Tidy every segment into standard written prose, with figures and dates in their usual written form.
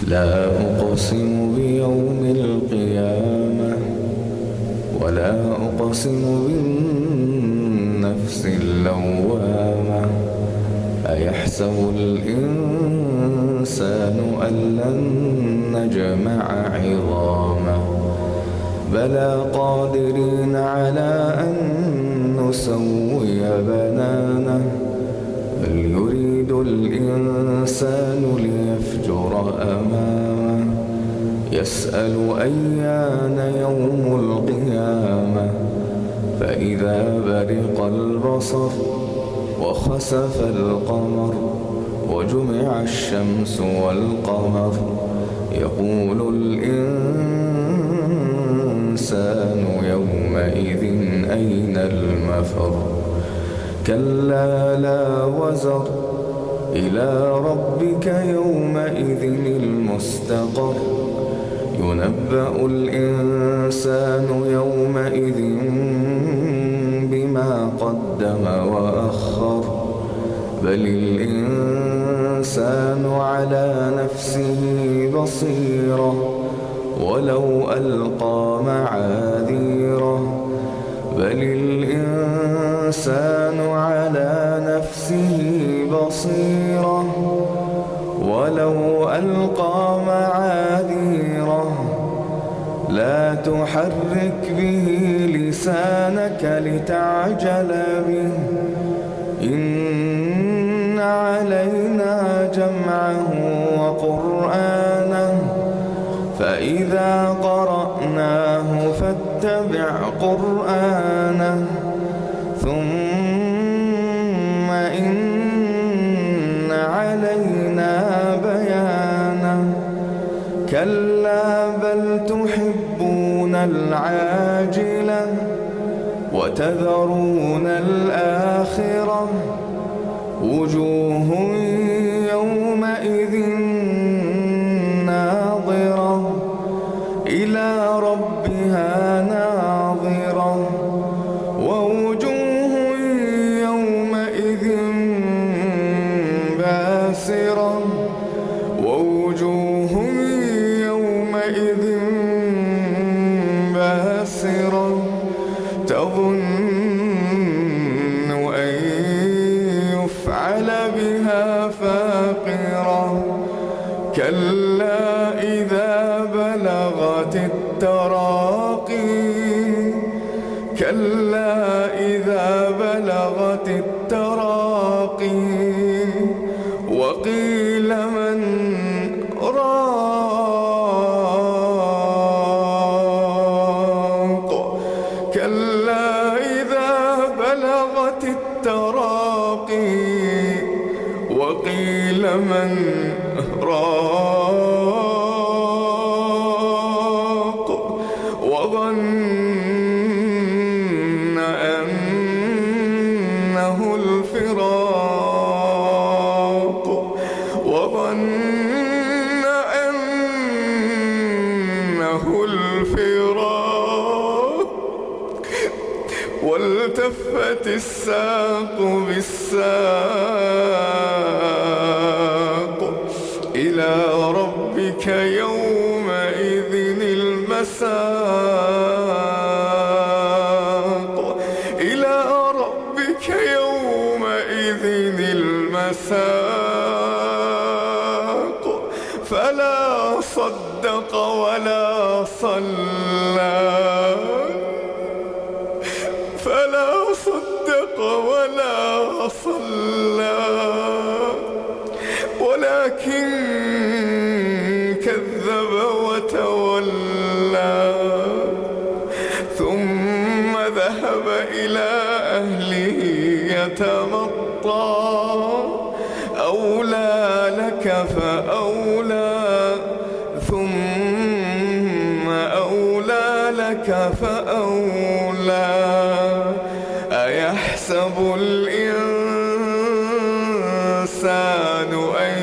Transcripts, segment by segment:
لا أقسم بيوم القيامة ولا أقسم بالنفس اللوامة أيحسب الإنسان أن لن نجمع عظامه بلى قادرين على أن نسوي بنانه بل يريد الإنسان ليفجر أمامه يسأل أيان يوم القيامة فإذا برق البصر وخسف القمر وجمع الشمس والقمر يقول الإنسان يومئذ أين المفر كلا لا وزر إلى ربك يومئذ المستقر ينبأ الإنسان يومئذ بما قدم وأخر بل الإنسان على نفسه بصيرة ولو ألقى معاذيره بل الإنسان على نفسه بصيرة ولو ألقى معاذيره لا تحرك به لسانك لتعجل به إن علينا جمعه وقرآنه فإذا قرأناه فاتبع قرآنه ثم إن علينا بيانه كلا بل تحبون العاجلة وتذرون الآخرة وجوه يومئذ ناظرة إلى ربها ناظرة ووجوه يومئذ باسرة ووجوه يومئذ باسرة تظن أن يفعل بها فاقرة كلا إذا بلغت التراقي كلا إذا بلغت التراقي وقيل من راق كلا إذا بلغت التراقي وقيل من راق وظن أنه الفراق وظن أنه الفراق والتفت الساق بالساق إلى ربك يومئذ المساق إلى ربك يومئذ المساق فلا صدق ولا صلى فلا صدق ولا صلى ولكن كذب وتولى ثم ذهب إلى أهله يتمطى أولى لك فأولى ثم أولى لك فأولى أيحسب الإنسان أن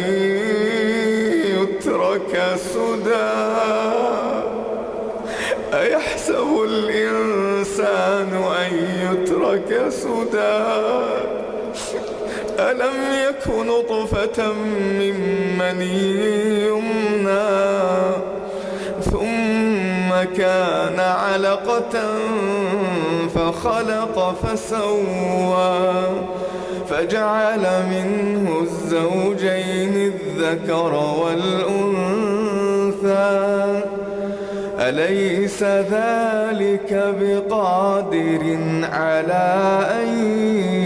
يترك سدى أيحسب الإنسان أن يترك سدى ألم يك نطفة من مني يمنى كان علقة فخلق فسوى فجعل منه الزوجين الذكر والأنثى أليس ذلك بقادر على أن